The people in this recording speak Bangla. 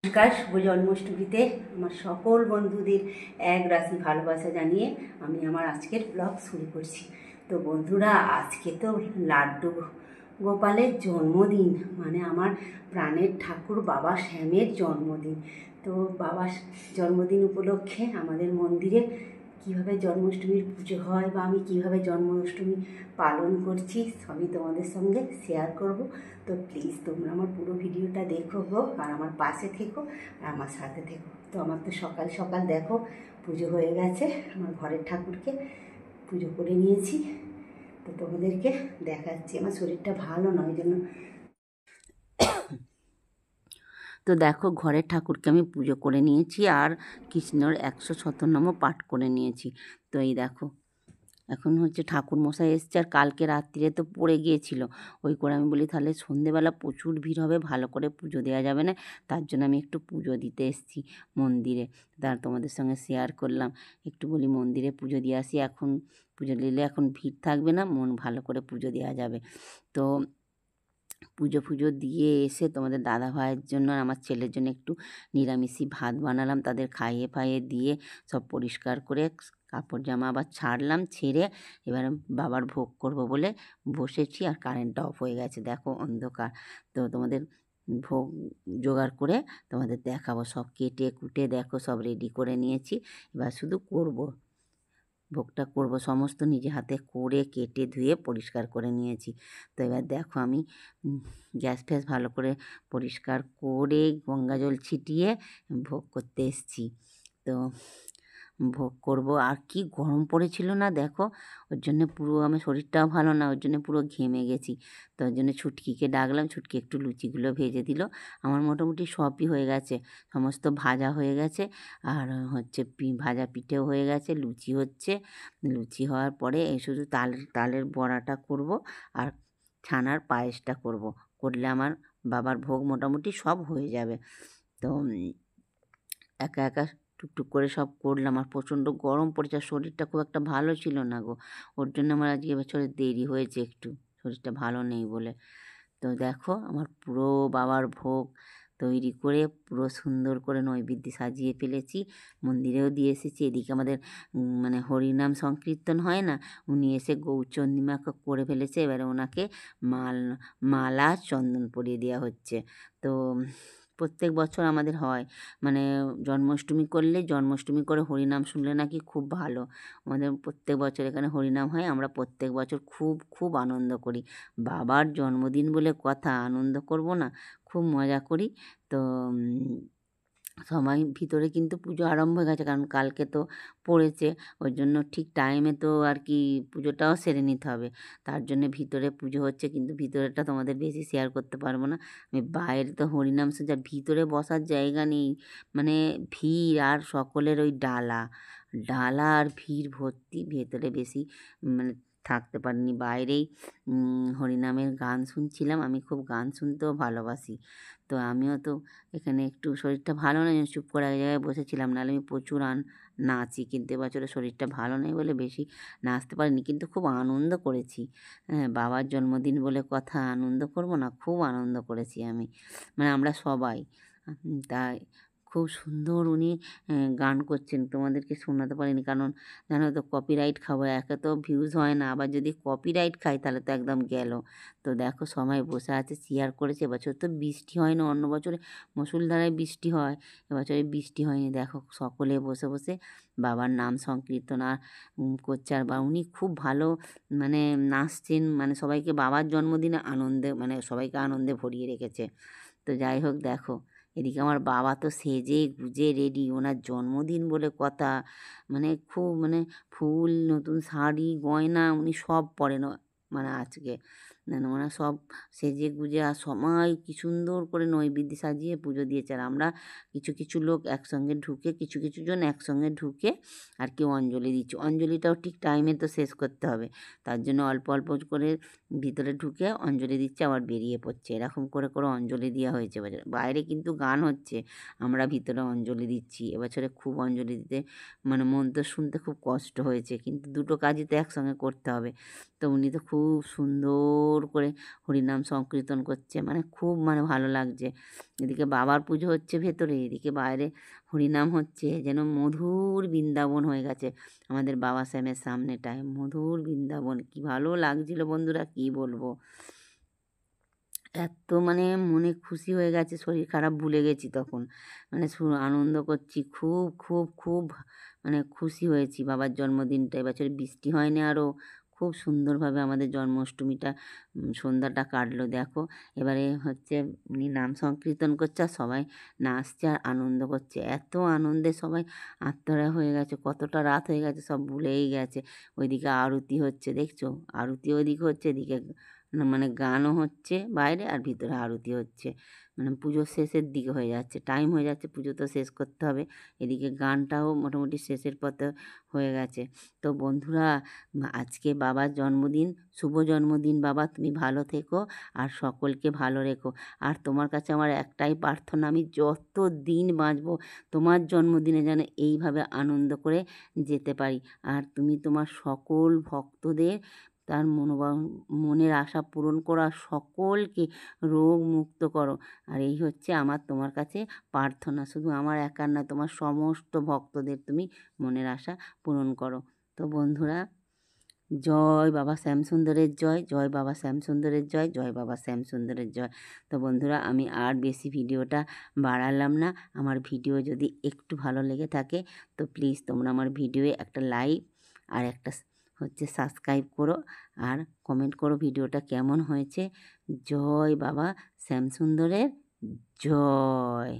নমস্কার। শুভ জন্মাষ্টমীতে আমার সকল বন্ধুদের এক রাশি ভালোবাসা জানিয়ে আমি আমার আজকের ব্লগ শুরু করছি। তো বন্ধুরা, আজকে তো লাড্ডু গোপালের জন্মদিন, মানে আমার প্রাণের ঠাকুর বাবা শ্যামের জন্মদিন। তো বাবার জন্মদিন উপলক্ষে আমাদের মন্দিরে কীভাবে জন্মাষ্টমীর পুজো হয় বা আমি কীভাবে জন্মাষ্টমী পালন করছি সবই তোমাদের সঙ্গে শেয়ার করব। তো প্লিজ তোমরা আমার পুরো ভিডিওটা দেখো গো, আর আমার পাশে থেকো আর আমার সাথে থেকো। তো আমার তো সকাল সকাল দেখো পুজো হয়ে গেছে, আমার ঘরের ঠাকুরকে পুজো করে নিয়েছি। তো তোমাদেরকে দেখাচ্ছি, আমার শরীরটা ভালো নয়, ওই জন্য। তো দেখো, ঘরের ঠাকুরকে আমি পুজো করে নিয়েছি আর কৃষ্ণর 117 নামও পাঠ করে নিয়েছি। তো এই দেখো, এখন হচ্ছে ঠাকুর মশাই এসছে, আর কালকে রাত্রিরে তো পড়ে গিয়েছিল। ওই করে আমি বলি তাহলে সন্ধেবেলা প্রচুর ভিড় হবে, ভালো করে পুজো দেওয়া যাবে না, তার জন্য আমি একটু পুজো দিতে এসেছি মন্দিরে। তার তোমাদের সঙ্গে শেয়ার করলাম, একটু বলি মন্দিরে পুজো দিয়ে আসি। এখন পুজো দিলে এখন ভিড় থাকবে না, মন ভালো করে পুজো দেওয়া যাবে। তো পুজো দিয়ে এসে তোমাদের দাদা ভাইয়ের জন্য আর আমার ছেলের জন্য একটু নিরামিষি ভাত বানালাম, তাদের খাইয়ে ফাইয়ে দিয়ে সব পরিষ্কার করে কাপড় জামা আবার ছাড়লাম, ছেড়ে এবার বাবার ভোগ করব বলে বসেছি। আর কারেন্টটা অফ হয়ে গেছে, দেখো অন্ধকার। তো তোমাদের ভোগ জোগাড় করে তোমাদের দেখাবো, সব কেটে কুটে দেখো সব রেডি করে নিয়েছি, এবার শুধু করব, ভোগটা করব। সমস্ত নিজে হাতে করে কেটে ধুয়ে পরিষ্কার করে নিয়েছি। তো এবার দেখো আমি গ্যাস ফ্যাস ভালো করে পরিষ্কার করে গঙ্গা জল ছিটিয়ে ভোগ করতে এসেছি। তো ভোগ করব, আর কি গরম পড়েছিল না দেখো, ওর জন্যে পুরো আমার শরীরটাও ভালো না, ওর জন্য পুরো ঘেমে গেছি। তো ওর জন্য ছুটকিকে ডাকলাম, ছুটকি একটু লুচিগুলো ভেজে দিল। আমার মোটামুটি সবই হয়ে গেছে, সমস্ত ভাজা হয়ে গেছে, আর হচ্ছে ভাজা পিঠেও হয়ে গেছে, লুচি হচ্ছে। লুচি হওয়ার পরে এই শুধু তালের বড়াটা করব আর ছানার পায়েসটা করব, করলে আমার বাবার ভোগ মোটামুটি সব হয়ে যাবে। তো একা একা টুকটুক করে সব করলাম, আর প্রচণ্ড গরম পড়েছে, আর শরীরটা খুব একটা ভালো ছিল না গো, ওর জন্য আমার আজকে এবছরে দেরি হয়েছে একটু, শরীরটা ভালো নেই বলে। তো দেখো আমার পুরো বাবার ভোগ তৈরি করে পুরো সুন্দর করে নৈবেদ্য সাজিয়ে ফেলেছি, মন্দিরেও দিয়ে এসেছি। এদিকে আমাদের মানে হরিনাম সংকীর্তন হয় না, উনি এসে গৌরচন্দ্রিমা করে ফেলেছে, এবারে ওনাকে মালা চন্দন পরিয়ে দেওয়া হচ্ছে। তো প্রত্যেক বছর আমাদের হয়, মানে জন্মাষ্টমী করলে, জন্মাষ্টমী করে হরিনাম শুনলে নাকি খুব ভালো। আমাদের প্রত্যেক বছর এখানে হরিনাম হয়, আমরা প্রত্যেক বছর খুব খুব আনন্দ করি। বাবার জন্মদিন বলে কথা, আনন্দ করব না? খুব মজা করি। তো সবাই ভিতরে কিন্তু পুজো আরম্ভ হয়ে গেছে, কারণ কালকে তো পড়েছে, ওই জন্য ঠিক টাইমে তো আর কি পুজোটাও সেরে নিতে হবে। তার জন্যে ভিতরে পুজো হচ্ছে, কিন্তু ভিতরেটা তোমাদের বেশি শেয়ার করতে পারবো না। আমি বাইরে তো হরিনাম যা ভিতরে বসার জায়গা নেই, মানে ভিড়, আর সকলের ওই ডালা ডালা আর ভিড় ভর্তি, ভেতরে বেশি মানে থাকতে পারিনি। বাইরেই হরিনামের গান শুনছিলাম, আমি খুব গান শুনতেও ভালোবাসি। তো আমিও তো এখানে একটু শরীরটা ভালো নেই, চুপ করে এক জায়গায় বসেছিলাম, নাহলে আমি প্রচুর নাচি, কিন্তু এবছরে শরীরটা ভালো নেই বলে বেশি নাচতে পারিনি, কিন্তু খুব আনন্দ করেছি। হ্যাঁ, বাবার জন্মদিন বলে কথা, আনন্দ করব না? খুব আনন্দ করেছি আমি, মানে আমরা সবাই। তাই খুব সুন্দর উনি গান করছেন, তোমাদেরকে শোনাতে পারিনি, কারণ জানো তো কপিরাইট খাবো, একে তো ভিউজ হয় না, আবার যদি কপিরাইট খাই তাহলে তো একদম গেল। তো দেখো সবাই বসে আছে, চেয়ার করেছে। এবছর তো বৃষ্টি হয় না, অন্য বছরে মুষলধারায় বৃষ্টি হয়, এবছরে বৃষ্টি হয়নি। দেখো সকলে বসে বসে বাবার নাম সংকীর্তন আর করছে, আর বা উনি খুব ভালো মানে নাচছেন, মানে সবাইকে বাবার জন্মদিনে আনন্দে, মানে সবাইকে আনন্দে ভরিয়ে রেখেছে। তো যাই হোক, দেখো এদিকে আমার বাবা তো সেজে গুজে রেডি, ওনার জন্মদিন বলে কথা, মানে খুব মানে ফুল, নতুন শাড়ি, গয়না উনি সব পরেন, মানে আজকে ওনারা সব সেজে গুজে, আর সবাই কি সুন্দর করে নৈবেদ্য সাজিয়ে পুজো দিয়েছে। আর আমরা কিছু কিছু লোক একসঙ্গে ঢুকে, কিছু কিছু জন একসঙ্গে ঢুকে আর কেউ অঞ্জলি দিচ্ছে, অঞ্জলিটাও ঠিক টাইমে তো শেষ করতে হবে, তার জন্য অল্প অল্প করে ভিতরে ঢুকে অঞ্জলি দিচ্ছে, আবার বেরিয়ে পড়ছে, এরকম করে করে অঞ্জলি দেওয়া হয়েছে এবছর। বাইরে কিন্তু গান হচ্ছে, আমরা ভিতরে অঞ্জলি দিচ্ছি। এবছরে খুব অঞ্জলি দিতে মানে মন্ত্র শুনতে খুব কষ্ট হয়েছে, কিন্তু দুটো কাজই তো একসঙ্গে করতে হবে। তো উনি তো খুব সুন্দর সুন্দর করে হরিনাম সংকীর্তন করছে, মানে খুব মানে ভালো লাগছে। এদিকে বাবার পুজো হচ্ছে ভেতরে, এদিকে বাইরে হরিনাম হচ্ছে, যেন মধুর বৃন্দাবন হয়ে গেছে আমাদের বাবা শ্যামের সামনেটায়, মধুর বৃন্দাবন। কী ভালো লাগছিল বন্ধুরা, কী বলবো। এত মানে মনে খুশি হয়ে গেছে, শরীর খারাপ ভুলে গেছি তখন, মানে আনন্দ করছি খুব খুব খুব, মানে খুশি হয়েছি বাবার জন্মদিনটা। এবছর বৃষ্টি হয়নি, আরও খুব সুন্দরভাবে আমাদের জন্মাষ্টমীটা সন্ধ্যাটা কাটলো। দেখো এবারে হচ্ছে উনি নাম সংকীর্তন করছে আর সবাই নাচছে আর আনন্দ করছে। এত আনন্দে সবাই আত্মহারা হয়ে গেছে, কতটা রাত হয়ে গেছে সব ভুলেই গেছে। ওইদিকে আরতি হচ্ছে, দেখছো আরতি ওইদিকে হচ্ছে, এদিকে মানে গানও হচ্ছে বাইরে আর ভিতরে আরতি হচ্ছে, মানে পুজোর শেষের দিকে হয়ে যাচ্ছে, টাইম হয়ে যাচ্ছে, পুজো তো শেষ করতে হবে। এদিকে গানটাও মোটামুটি শেষের পথে হয়ে গেছে। তো বন্ধুরা, আজকে বাবার জন্মদিন, শুভ জন্মদিন বাবা, তুমি ভালো থেকো আর সকলকে ভালো রেখো। আর তোমার কাছে আমার একটাই প্রার্থনা, আমি যত দিন বাঁচবো তোমার জন্মদিনে যেন এইভাবে আনন্দ করে যেতে পারি। আর তুমি তোমার সকল ভক্তদের তার মনের আশা পূরণ করো আর সকলকে রোগ মুক্ত করো। আর এই হচ্ছে আমার তোমার কাছে প্রার্থনা, শুধু আমার একার না, তোমার সমস্ত ভক্তদের তুমি মনের আশা পূরণ করো। তো বন্ধুরা, জয় বাবা শ্যামসুন্দরের জয়, জয় বাবা শ্যামসুন্দরের জয়, জয় বাবা শ্যামসুন্দরের জয়। তো বন্ধুরা, আমি আর বেশি ভিডিওটা বাড়ালাম না। আমার ভিডিও যদি একটু ভালো লেগে থাকে তো প্লিজ তোমরা আমার ভিডিওয়ে একটা লাইক আর একটা হচ্ছে সাবস্ক্রাইব করো আর কমেন্ট করো ভিডিওটা কেমন হয়েছে। জয় বাবা শ্যামসুন্দরের জয়।